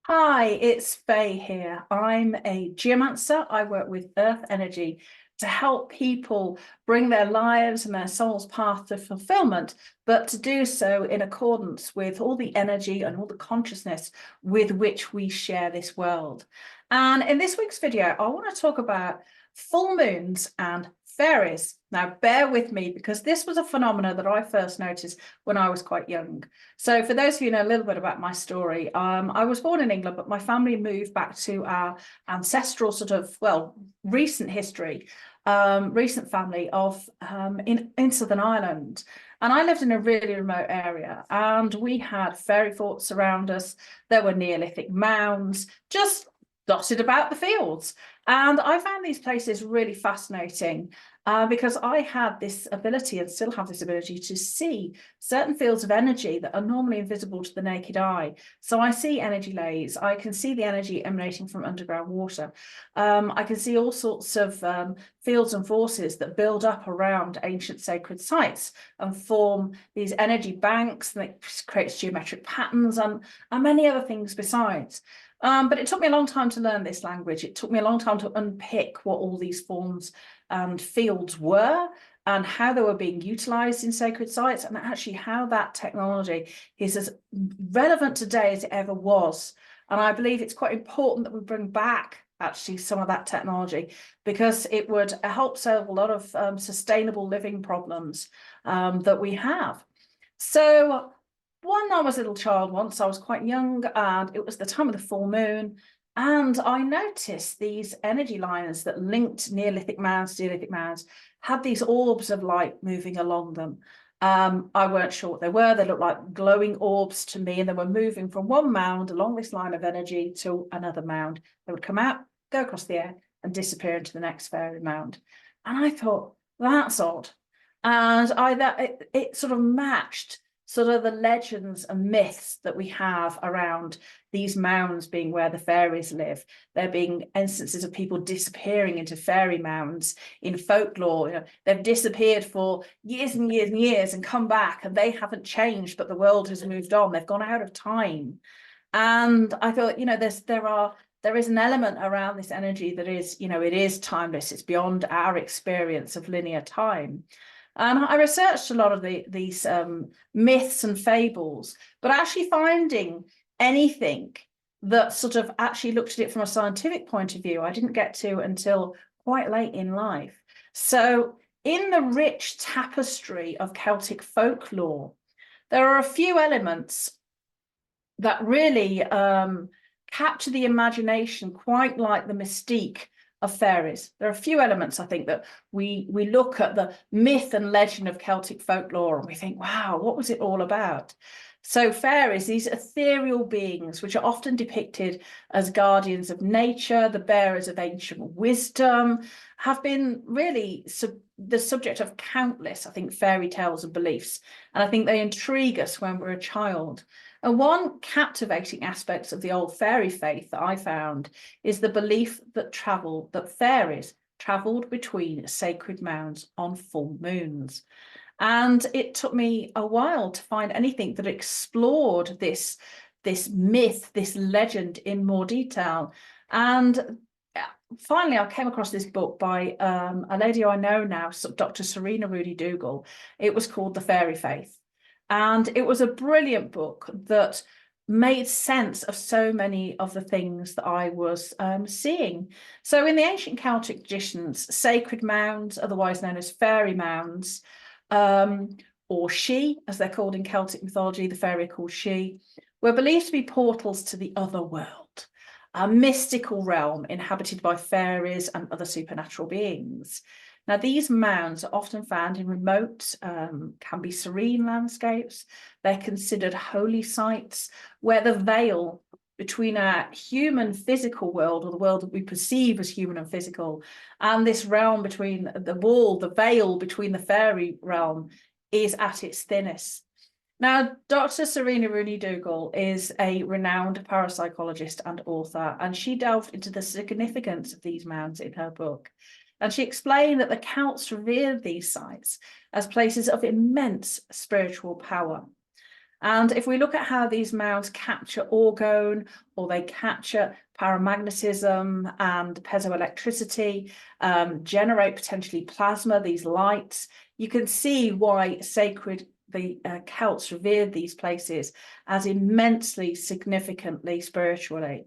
Hi, it's Faye here. I'm a geomancer. I work with earth energy to help people bring their lives and their soul's path to fulfillment, but to do so in accordance with all the energy and all the consciousness with which we share this world. And in this week's video, I want to talk about full moons and fairies. Now, bear with me because this was a phenomenon that I first noticed when I was quite young. So for those of you who know a little bit about my story, I was born in England, but my family moved back to our ancestral sort of, well, recent history, recent family of in Southern Ireland. And I lived in a really remote area and we had fairy forts around us. There were Neolithic mounds just dotted about the fields. And I found these places really fascinating because I had this ability and still have this ability to see certain fields of energy that are normally invisible to the naked eye. So I see energy lays, I can see the energy emanating from underground water. I can see all sorts of fields and forces that build up around ancient sacred sites and form these energy banks, and it creates geometric patterns and many other things besides. But it took me a long time to learn this language. It took me a long time to unpick what all these forms and fields were and how they were being utilized in sacred sites, and actually how that technology is as relevant today as it ever was. And I believe it's quite important that we bring back actually some of that technology because it would help solve a lot of sustainable living problems that we have. So when I was a little child once, I was quite young and it was the time of the full moon. And I noticed these energy lines that linked Neolithic mounds to Neolithic mounds had these orbs of light moving along them. I weren't sure what they were. They looked like glowing orbs to me, and they were moving from one mound along this line of energy to another mound. They would come out, go across the air, and disappear into the next fairy mound. And I thought, that's odd. And it sort of matched sort of the legends and myths that we have around these mounds being where the fairies live. There being instances of people disappearing into fairy mounds in folklore. You know, they've disappeared for years and years and years and come back and they haven't changed, but the world has moved on. They've gone out of time. And I thought, you know, there is an element around this energy that is, you know, it is timeless. It's beyond our experience of linear time. And I researched a lot of these myths and fables, but actually finding anything that sort of actually looked at it from a scientific point of view, I didn't get to until quite late in life. So in the rich tapestry of Celtic folklore, there are a few elements that really capture the imagination, quite like the mystique of fairies. There are a few elements, I think, that we look at the myth and legend of Celtic folklore and we think, wow, what was it all about? So fairies, these ethereal beings, which are often depicted as guardians of nature, the bearers of ancient wisdom, have been really the subject of countless, I think, fairy tales and beliefs. And I think they intrigue us when we're a child. And one captivating aspect of the old fairy faith that I found is the belief that fairies travelled between sacred mounds on full moons. And it took me a while to find anything that explored this myth, this legend in more detail. And finally, I came across this book by a lady I know now, Dr. Serena Roney-Dougal. It was called The Fairy Faith. And it was a brilliant book that made sense of so many of the things that I was seeing. So in the ancient Celtic traditions, sacred mounds, otherwise known as fairy mounds, or sidhe, as they're called in Celtic mythology, the fairy are called sidhe, were believed to be portals to the otherworld, a mystical realm inhabited by fairies and other supernatural beings. Now, these mounds are often found in remote, can be serene landscapes. They're considered holy sites where the veil between our human physical world, or the world that we perceive as human and physical, and this realm between the veil between the fairy realm is at its thinnest. Now, Dr. Serena Roney-Dougal is a renowned parapsychologist and author, and she delved into the significance of these mounds in her book. And she explained that the Celts revered these sites as places of immense spiritual power. And if we look at how these mounds capture orgone, or they capture paramagnetism and piezoelectricity, generate potentially plasma, these lights, you can see why the Celts revered these places as immensely significantly spiritually.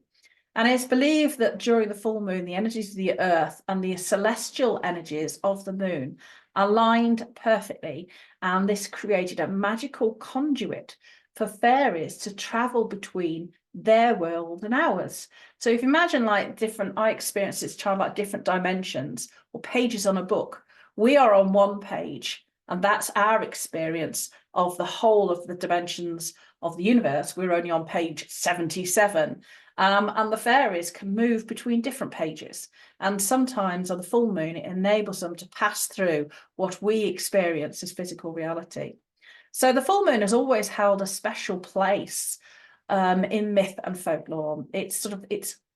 And it's believed that during the full moon, the energies of the earth and the celestial energies of the moon aligned perfectly, and this created a magical conduit for fairies to travel between their world and ours. So if you imagine like I experienced this child like different dimensions or pages on a book. We are on one page, and that's our experience of the whole of the dimensions of the universe. We're only on page 77. And the fairies can move between different pages. And sometimes on the full moon, it enables them to pass through what we experience as physical reality. So the full moon has always held a special place in myth and folklore. I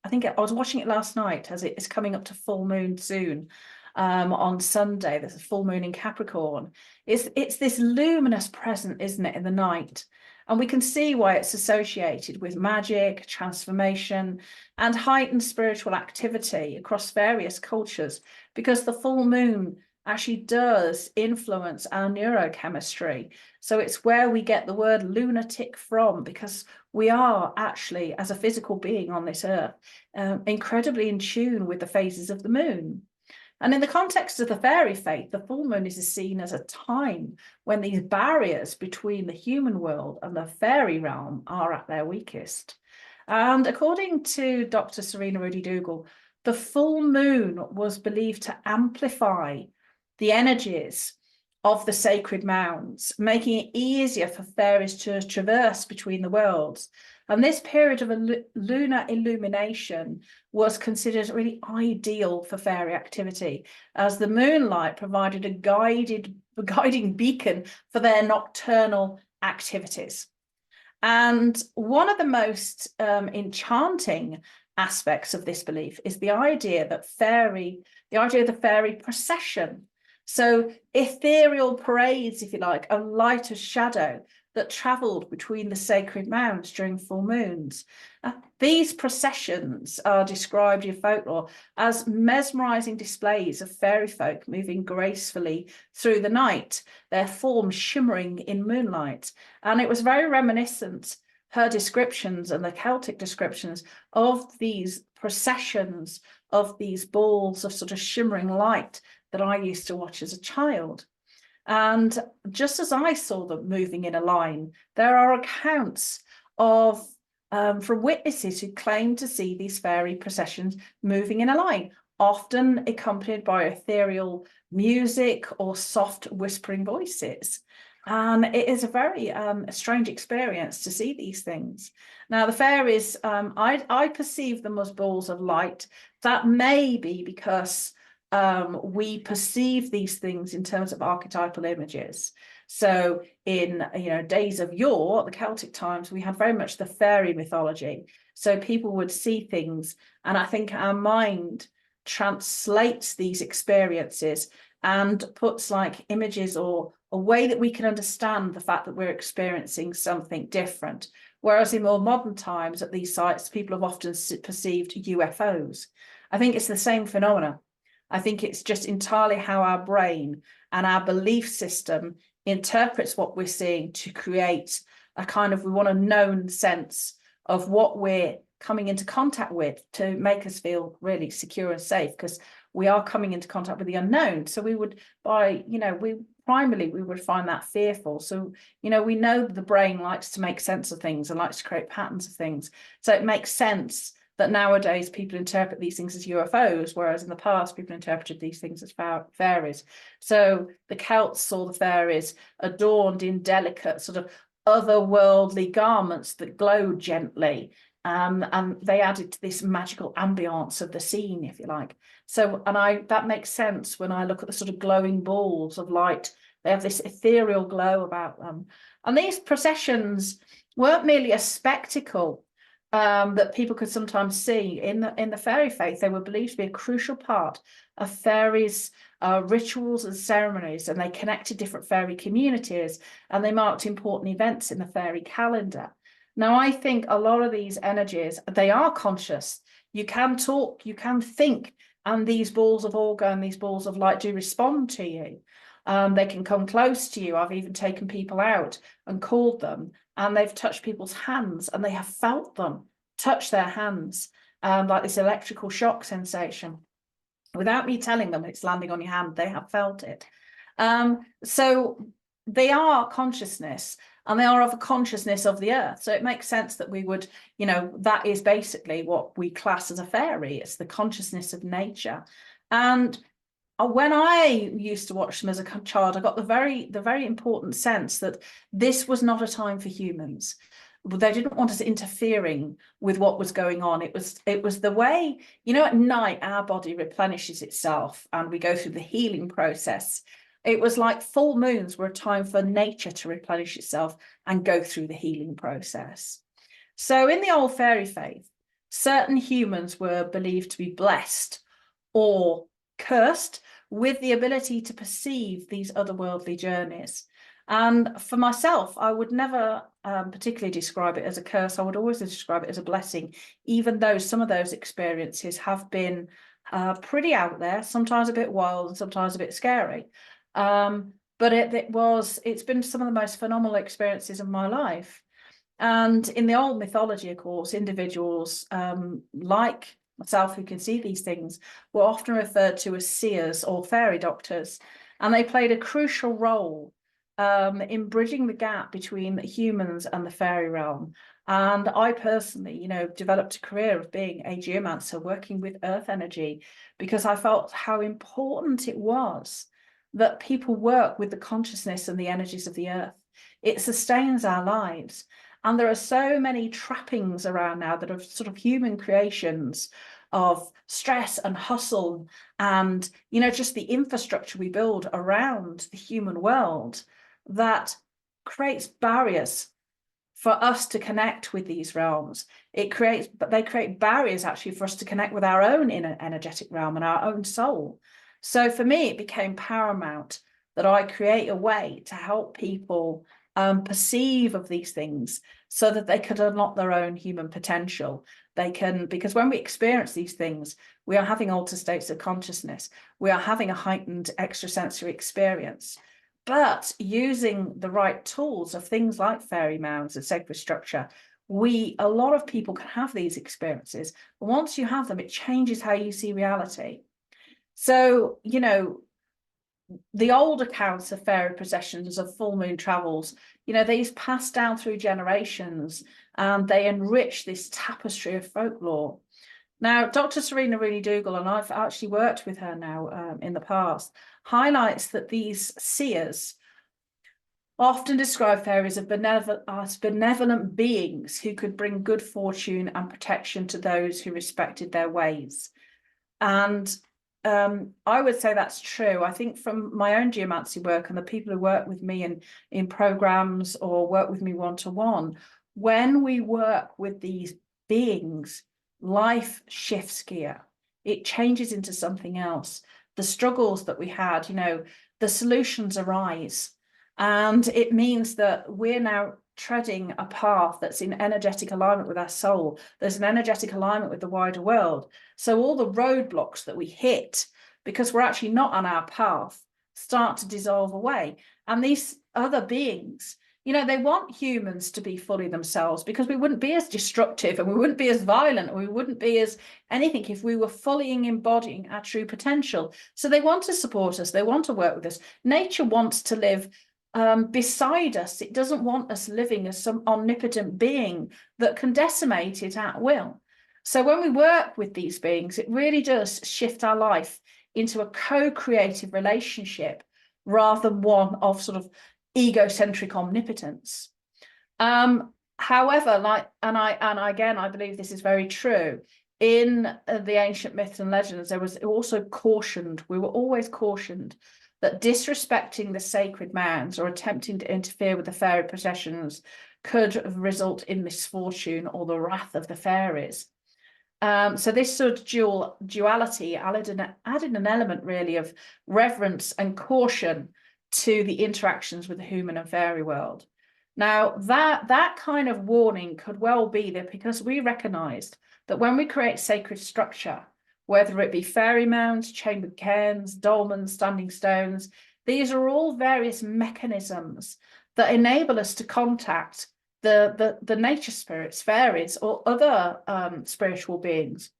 think I was watching it last night as it's coming up to full moon soon. On Sunday, there's a full moon in Capricorn. It's this luminous present, isn't it, in the night? And we can see why it's associated with magic, transformation, and heightened spiritual activity across various cultures, because the full moon actually does influence our neurochemistry. So it's where we get the word lunatic from, because we are actually, as a physical being on this earth, incredibly in tune with the phases of the moon. And in the context of the fairy faith, the full moon is seen as a time when these barriers between the human world and the fairy realm are at their weakest. And according to Dr. Serena Roney-Dougal, the full moon was believed to amplify the energies of the sacred mounds, making it easier for fairies to traverse between the worlds. And this period of a lunar illumination was considered really ideal for fairy activity, as the moonlight provided a guiding beacon for their nocturnal activities. And one of the most enchanting aspects of this belief is the idea of the fairy procession. So ethereal parades, if you like, of light or shadow that travelled between the sacred mounds during full moons. These processions are described in folklore as mesmerising displays of fairy folk moving gracefully through the night, their forms shimmering in moonlight. And it was very reminiscent, her descriptions and the Celtic descriptions of these processions, of these balls of sort of shimmering light that I used to watch as a child. And just as I saw them moving in a line, there are accounts of from witnesses who claim to see these fairy processions moving in a line, often accompanied by ethereal music or soft whispering voices. And it is a very strange experience to see these things. Now, the fairies, I perceive them as balls of light. That may be because we perceive these things in terms of archetypal images. So in days of yore, the Celtic times, we had very much the fairy mythology. So people would see things, and I think our mind translates these experiences and puts like images or a way that we can understand the fact that we're experiencing something different. Whereas in more modern times at these sites, people have often perceived UFOs. I think it's the same phenomena. I think it's just entirely how our brain and our belief system interprets what we're seeing to create a kind of, we want a known sense of what we're coming into contact with to make us feel really secure and safe, because we are coming into contact with the unknown. So we would, we would find that fearful. So, we know that the brain likes to make sense of things and likes to create patterns of things. So it makes sense that nowadays people interpret these things as UFOs, whereas in the past people interpreted these things as fairies. So the Celts saw the fairies adorned in delicate sort of otherworldly garments that glowed gently, and they added to this magical ambience of the scene, if you like. So, and that makes sense when I look at the sort of glowing balls of light. They have this ethereal glow about them. And these processions weren't merely a spectacle. that people could sometimes see in the fairy faith. They were believed to be a crucial part of fairies' rituals and ceremonies, and they connected different fairy communities, and they marked important events in the fairy calendar. Now, I think a lot of these energies, they are conscious. You can talk, you can think, and these balls of augur and these balls of light do respond to you. They can come close to you. I've even taken people out and called them, and they've touched people's hands, and they have felt them touch their hands, like this electrical shock sensation. Without me telling them it's landing on your hand, they have felt it. So they are consciousness, and they are of a consciousness of the earth. So it makes sense that we would, you know, that is basically what we class as a fairy. It's the consciousness of nature. And when I used to watch them as a child, I got the very important sense that this was not a time for humans. They didn't want us interfering with what was going on. It was the way, you know, at night our body replenishes itself and we go through the healing process. It was like full moons were a time for nature to replenish itself and go through the healing process. So in the old fairy faith, certain humans were believed to be blessed or cursed with the ability to perceive these otherworldly journeys. And for myself, I would never particularly describe it as a curse. I would always describe it as a blessing, even though some of those experiences have been pretty out there, sometimes a bit wild and sometimes a bit scary. But it's been some of the most phenomenal experiences of my life. And in the old mythology, of course, individuals like myself who can see these things were often referred to as seers or fairy doctors, and they played a crucial role in bridging the gap between humans and the fairy realm. And I personally, you know, developed a career of being a geomancer, working with earth energy, because I felt how important it was that people work with the consciousness and the energies of the earth. It sustains our lives. And there are so many trappings around now that are sort of human creations of stress and hustle and, you know, just the infrastructure we build around the human world that creates barriers for us to connect with these realms. They create barriers actually for us to connect with our own inner energetic realm and our own soul. So for me, it became paramount that I create a way to help people perceive of these things so that they could unlock their own human potential. Because when we experience these things, we are having altered states of consciousness. We are having a heightened extrasensory experience. But using the right tools of things like fairy mounds and sacred structure, a lot of people can have these experiences. But once you have them, it changes how you see reality. So, you know, the old accounts of fairy processions, of full moon travels, you know, these pass down through generations and they enrich this tapestry of folklore. Now, Dr. Serena Roney-Dougal, and I've actually worked with her now in the past, highlights that these seers often describe fairies as benevolent beings who could bring good fortune and protection to those who respected their ways. And I would say that's true. I think from my own geomancy work and the people who work with me in programs or work with me one-to-one, when we work with these beings, life shifts gear. It changes into something else. The struggles that we had, you know, the solutions arise. And it means that we're now treading a path that's in energetic alignment with our soul. There's an energetic alignment with the wider world. So all the roadblocks that we hit, because we're actually not on our path, start to dissolve away. And these other beings, you know, they want humans to be fully themselves, because we wouldn't be as destructive and we wouldn't be as violent and we wouldn't be as anything if we were fully embodying our true potential. So they want to support us. They want to work with us. Nature wants to live beside us. It doesn't want us living as some omnipotent being that can decimate it at will. So when we work with these beings, it really does shift our life into a co-creative relationship rather than one of sort of egocentric omnipotence. However, I believe this is very true. In the ancient myths and legends, there was also cautioned, we were always cautioned that disrespecting the sacred mounds or attempting to interfere with the fairy processions could result in misfortune or the wrath of the fairies. So this sort of duality added an element really of reverence and caution to the interactions with the human and fairy world. Now, that kind of warning could well be that because we recognized that when we create sacred structure, whether it be fairy mounds, chambered cairns, dolmens, standing stones, these are all various mechanisms that enable us to contact the nature spirits, fairies, or other spiritual beings.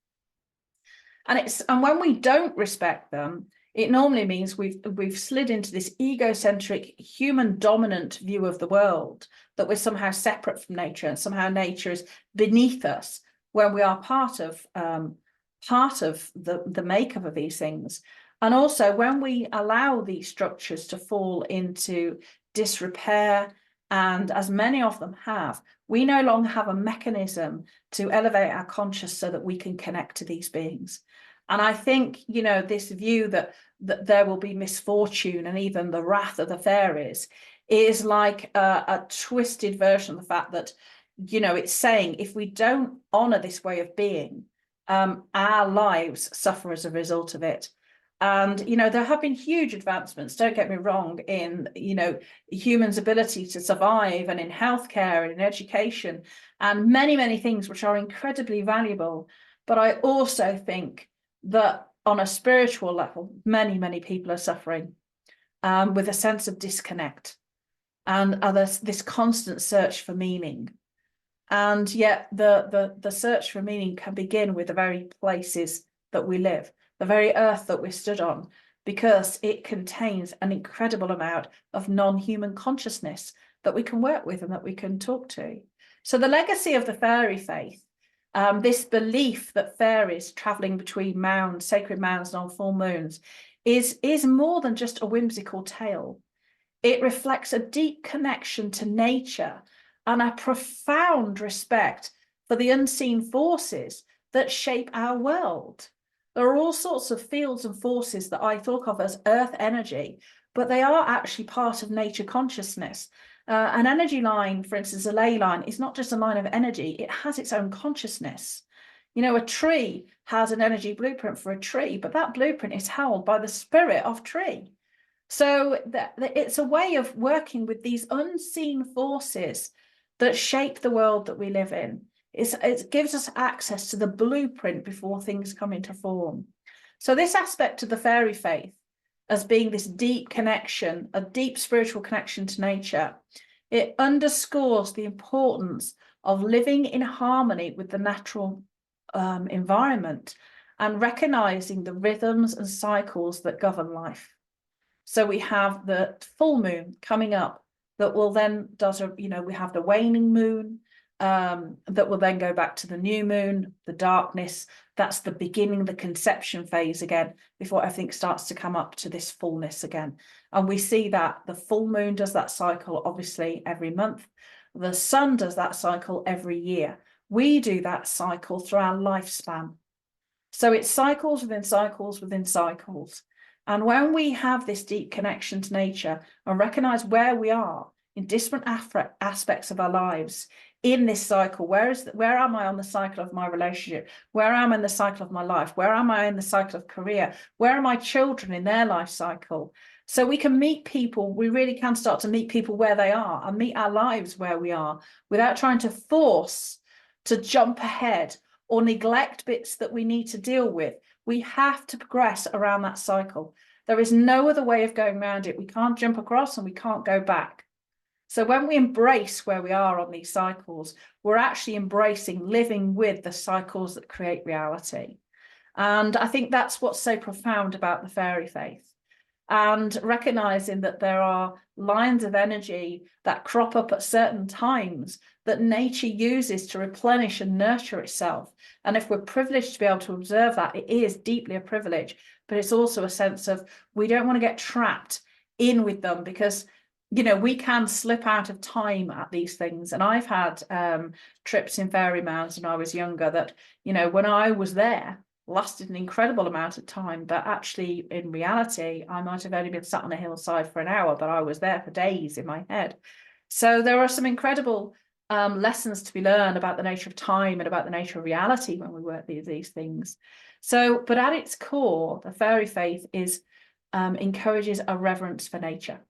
And when we don't respect them, it normally means we've slid into this egocentric, human dominant view of the world, that we're somehow separate from nature and somehow nature is beneath us, when we are part of the makeup of these things. And also when we allow these structures to fall into disrepair, and as many of them have, we no longer have a mechanism to elevate our conscious so that we can connect to these beings. And I think, this view that there will be misfortune and even the wrath of the fairies is like a twisted version of the fact that, it's saying if we don't honor this way of being, our lives suffer as a result of it. And, there have been huge advancements, don't get me wrong, in, humans' ability to survive, and in healthcare and in education, and many, many things which are incredibly valuable. But I also think that on a spiritual level, many, many people are suffering with a sense of disconnect and this constant search for meaning. And yet the search for meaning can begin with the very places that we live, the very earth that we're stood on, because it contains an incredible amount of non-human consciousness that we can work with and that we can talk to. So the legacy of the fairy faith, this belief that fairies traveling between mounds, sacred mounds and on full moons, is more than just a whimsical tale. It reflects a deep connection to nature and a profound respect for the unseen forces that shape our world. There are all sorts of fields and forces that I thought of as earth energy, but they are actually part of nature consciousness. An energy line, for instance, a ley line, is not just a line of energy, it has its own consciousness. A tree has an energy blueprint for a tree, but that blueprint is held by the spirit of tree. So it's a way of working with these unseen forces that shape the world that we live in. It gives us access to the blueprint before things come into form. So this aspect of the fairy faith, as being this deep connection, a deep spiritual connection to nature, it underscores the importance of living in harmony with the natural environment and recognizing the rhythms and cycles that govern life. So we have the full moon coming up that will then we have the waning moon that will then go back to the new moon, the darkness. That's the beginning, the conception phase again, before everything starts to come up to this fullness again. And we see that the full moon does that cycle, obviously, every month. The sun does that cycle every year. We do that cycle through our lifespan. So it's cycles within cycles within cycles. And when we have this deep connection to nature and recognize where we are in different aspects of our lives in this cycle, where am I on the cycle of my relationship? Where am I in the cycle of my life? Where am I in the cycle of career? Where are my children in their life cycle? So we can meet people, we really can start to meet people where they are and meet our lives where we are without trying to force to jump ahead or neglect bits that we need to deal with. We have to progress around that cycle. There is no other way of going around it. We can't jump across and we can't go back. So when we embrace where we are on these cycles, we're actually embracing living with the cycles that create reality. And I think that's what's so profound about the fairy faith. And recognizing that there are lines of energy that crop up at certain times that nature uses to replenish and nurture itself. And if we're privileged to be able to observe that, it is deeply a privilege, but it's also a sense of we don't want to get trapped in with them because, we can slip out of time at these things. And I've had trips in fairy mounds when I was younger that, when I was there, lasted an incredible amount of time, but actually in reality I might have only been sat on a hillside for an hour, but I was there for days in my head. So there are some incredible lessons to be learned about the nature of time and about the nature of reality when we work these things. So, but at its core, the fairy faith encourages a reverence for nature.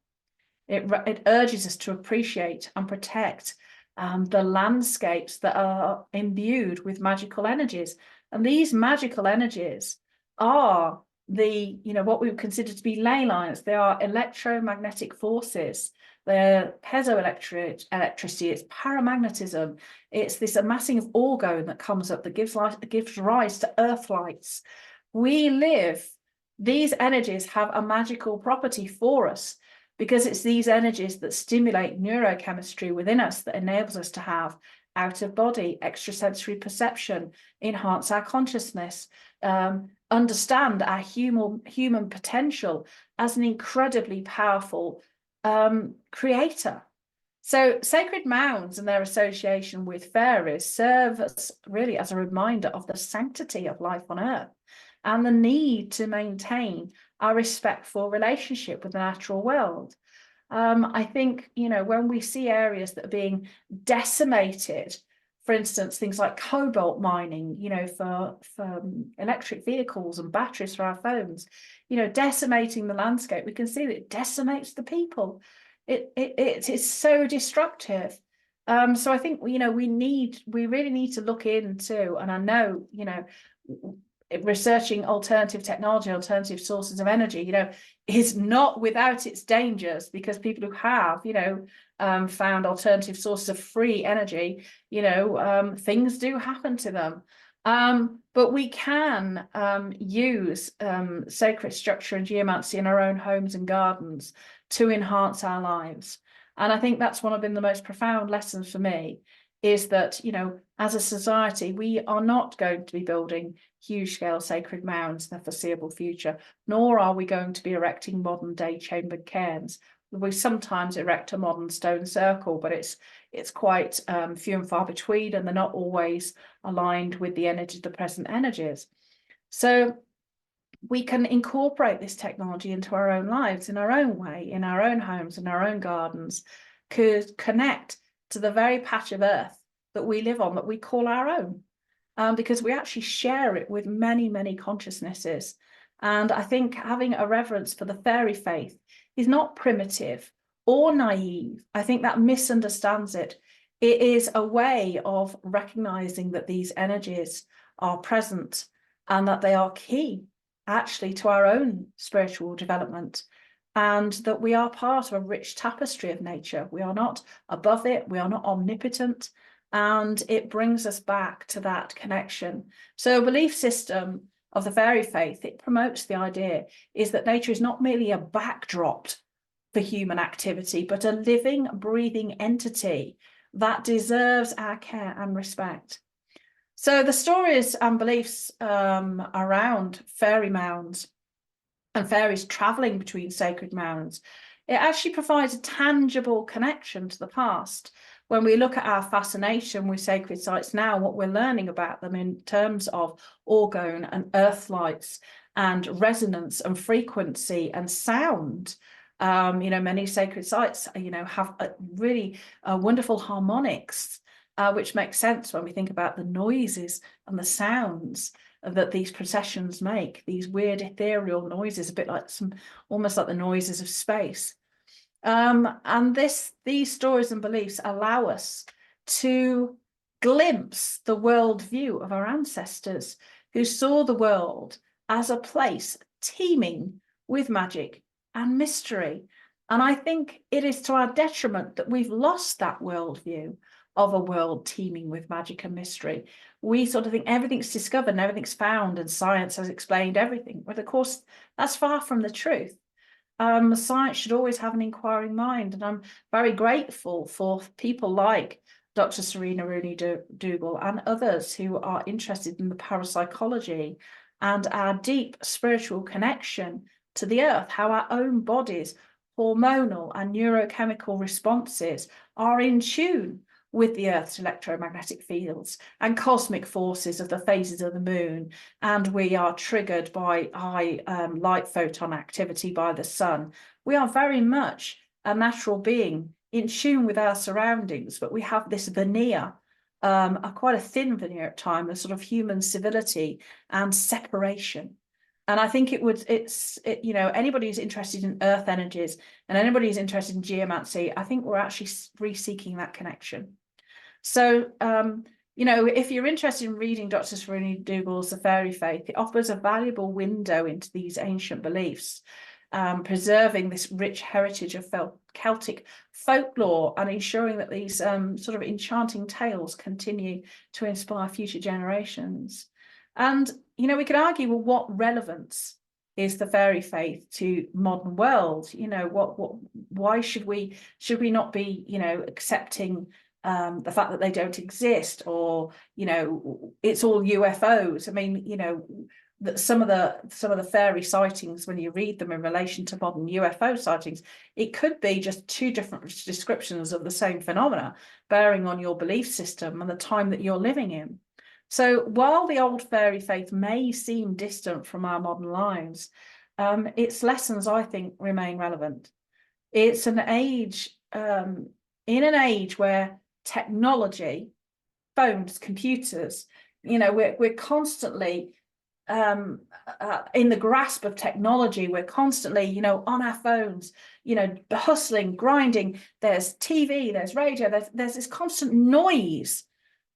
It urges us to appreciate and protect the landscapes that are imbued with magical energies. And these magical energies are what we would consider to be ley lines. They are electromagnetic forces. They're piezoelectricity, it's paramagnetism, it's this amassing of orgone that comes up that gives rise to earth lights. These energies have a magical property for us, because it's these energies that stimulate neurochemistry within us that enables us to have out-of-body extrasensory perception, enhance our consciousness, understand our human potential as an incredibly powerful creator. So sacred mounds and their association with fairies serve us really as a reminder of the sanctity of life on earth and the need to maintain our respectful relationship with the natural world. I think, when we see areas that are being decimated, for instance, things like cobalt mining, for electric vehicles and batteries for our phones, decimating the landscape, we can see that it decimates the people. It is so destructive. So I think, we really need to look into, and I know, researching alternative technology, alternative sources of energy, is not without its dangers, because people who have, found alternative sources of free energy, things do happen to them. But we can use sacred structure and geomancy in our own homes and gardens to enhance our lives. And I think that's been the most profound lessons for me, is that, as a society, we are not going to be building huge-scale sacred mounds in the foreseeable future, nor are we going to be erecting modern-day chambered cairns. We sometimes erect a modern stone circle, but it's quite few and far between, and they're not always aligned with the present energies. So we can incorporate this technology into our own lives in our own way, in our own homes, in our own gardens, could connect to the very patch of earth that we live on, that we call our own, because we actually share it with many, many consciousnesses. And I think having a reverence for the fairy faith is not primitive or naive. I think that misunderstands it. It is a way of recognizing that these energies are present and that they are key, actually, to our own spiritual development, and that we are part of a rich tapestry of nature. We are not above it, we are not omnipotent, and it brings us back to that connection. So a belief system of the fairy faith, it promotes the idea is that nature is not merely a backdrop for human activity, but a living, breathing entity that deserves our care and respect. So the stories and beliefs around fairy mounds and fairies traveling between sacred mounds, it actually provides a tangible connection to the past. When we look at our fascination with sacred sites now, what we're learning about them in terms of orgone and earth lights and resonance and frequency and sound, many sacred sites, have really wonderful harmonics, which makes sense when we think about the noises and the sounds that these processions make, these weird ethereal noises, a bit like almost like the noises of space. And these stories and beliefs allow us to glimpse the worldview of our ancestors, who saw the world as a place teeming with magic and mystery. And I think it is to our detriment that we've lost that worldview of a world teeming with magic and mystery. We sort of think everything's discovered and everything's found and science has explained everything. But of course, that's far from the truth. Science should always have an inquiring mind. And I'm very grateful for people like Dr. Serena Roney-Dougal and others who are interested in the parapsychology and our deep spiritual connection to the earth, how our own bodies, hormonal and neurochemical responses are in tune with the Earth's electromagnetic fields and cosmic forces of the phases of the moon, and we are triggered by high light photon activity by the sun. We are very much a natural being in tune with our surroundings, but we have this veneer, quite a thin veneer at times, a sort of human civility and separation. And I think you know, anybody who's interested in earth energies and anybody who's interested in geomancy, I think we're actually re-seeking that connection. So, you know, if you're interested in reading Dr. Serena Roney-Dougal's The Fairy Faith, it offers a valuable window into these ancient beliefs, preserving this rich heritage of Celtic folklore and ensuring that these sort of enchanting tales continue to inspire future generations. And, you know, we could argue, well, what relevance is the fairy faith to modern world? You know, why should we not be, you know, accepting the fact that they don't exist, or, you know, it's all UFOs? I mean, you know, that some of the fairy sightings, when you read them in relation to modern UFO sightings, it could be just two different descriptions of the same phenomena, bearing on your belief system and the time that you're living in. So while the old fairy faith may seem distant from our modern lives, its lessons, I think, remain relevant. It's an age, in an age where technology, phones, computers, you know, we're constantly in the grasp of technology. We're constantly, you know, on our phones, you know, hustling, grinding. There's TV, there's radio, there's this constant noise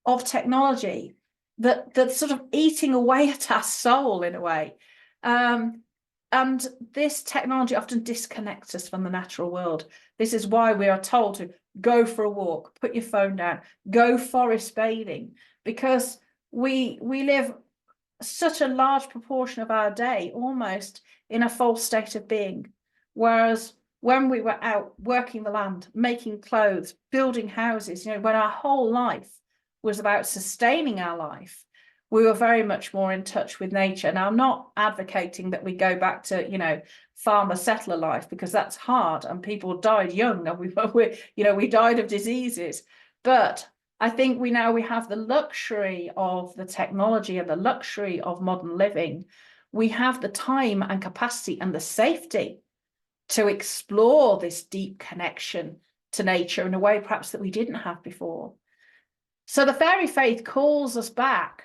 of technology that's sort of eating away at our soul in a way. And this technology often disconnects us from the natural world. This is why we are told to go for a walk, put your phone down, go forest bathing, because we live such a large proportion of our day almost in a false state of being. Whereas when we were out working the land, making clothes, building houses, you know, when our whole life was about sustaining our life, we were very much more in touch with nature. Now, I'm not advocating that we go back to, you know, farmer settler life, because that's hard and people died young, and we died of diseases. But I think we have the luxury of the technology and the luxury of modern living. We have the time and capacity and the safety to explore this deep connection to nature in a way perhaps that we didn't have before. So the fairy faith calls us back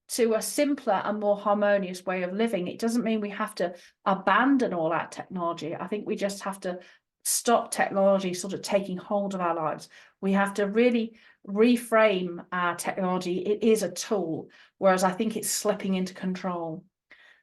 to a simpler and more harmonious way of living. It doesn't mean we have to abandon all that technology. I think we just have to stop technology sort of taking hold of our lives. We have to really reframe our technology. It is a tool, whereas I think it's slipping into control.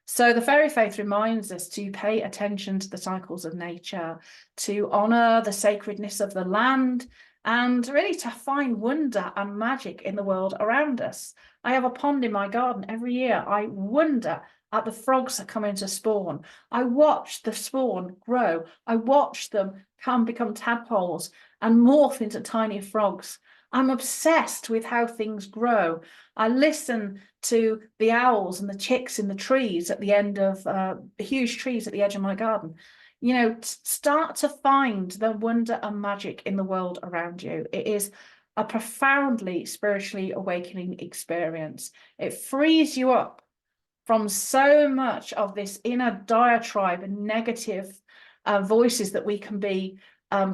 So the fairy faith reminds us to pay attention to the cycles of nature, to honor the sacredness of the land, and really to find wonder and magic in the world around us. I have a pond in my garden. Every year I wonder at the frogs that come into spawn. I watch the spawn grow. I watch them become tadpoles and morph into tiny frogs. I'm obsessed with how things grow. I listen to the owls and the chicks in the trees at the end of huge trees at the edge of my garden. You know, start to find the wonder and magic in the world around you. It is a profoundly spiritually awakening experience. It frees you up from so much of this inner diatribe and negative voices that we can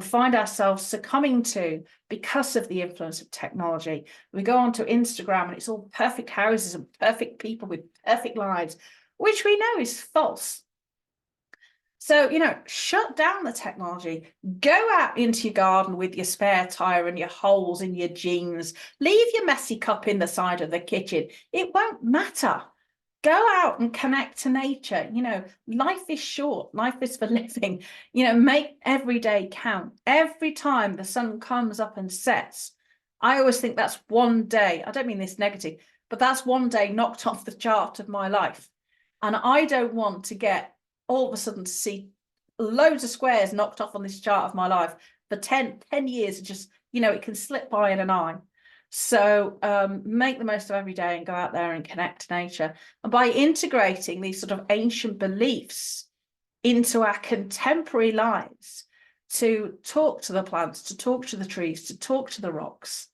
find ourselves succumbing to because of the influence of technology. We go onto Instagram and it's all perfect houses and perfect people with perfect lives, which we know is false. So, you know, shut down the technology, go out into your garden with your spare tire and your holes in your jeans, leave your messy cup in the side of the kitchen. It won't matter. Go out and connect to nature. You know, life is short. Life is for living. You know, make every day count. Every time the sun comes up and sets, I always think that's one day. I don't mean this negative, but that's one day knocked off the chart of my life. And I don't want to get all of a sudden to see loads of squares knocked off on this chart of my life for 10 years. Just, you know, it can slip by in an eye. So make the most of every day and go out there and connect to nature. And by integrating these sort of ancient beliefs into our contemporary lives, to talk to the plants, to talk to the trees, to talk to the rocks,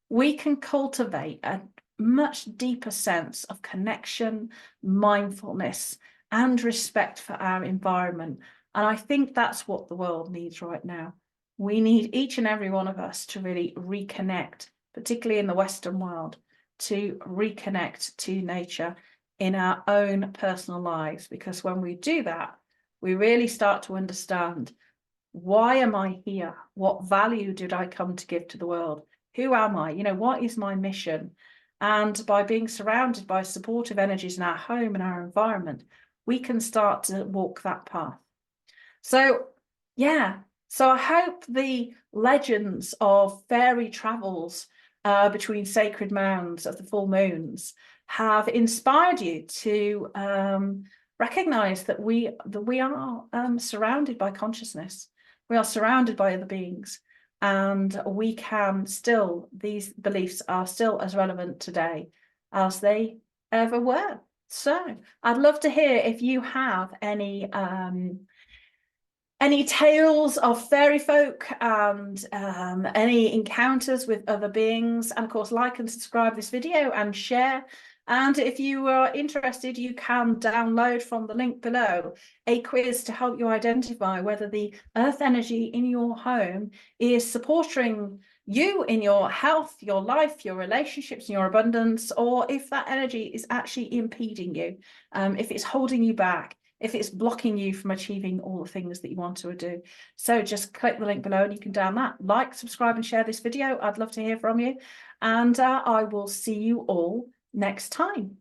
we can cultivate a much deeper sense of connection, mindfulness, and respect for our environment. And I think that's what the world needs right now. We need each and every one of us to really reconnect, particularly in the Western world, to reconnect to nature in our own personal lives. Because when we do that, we really start to understand, why am I here? What value did I come to give to the world? Who am I? You know, what is my mission? And by being surrounded by supportive energies in our home and our environment, we can start to walk that path. So, yeah. So I hope the legends of fairy travels between sacred mounds of the full moons have inspired you to recognize that we are surrounded by consciousness. We are surrounded by other beings, and we can still, these beliefs are still as relevant today as they ever were. So I'd love to hear if you have any tales of fairy folk and any encounters with other beings. And of course, like and subscribe this video and share. And if you are interested, you can download from the link below a quiz to help you identify whether the earth energy in your home is supporting you in your health, your life, your relationships, and your abundance, or if that energy is actually impeding you, if it's holding you back, if it's blocking you from achieving all the things that you want to do. So just click the link below and you can download that. Like, subscribe, and share this video. I'd love to hear from you. And I will see you all next time.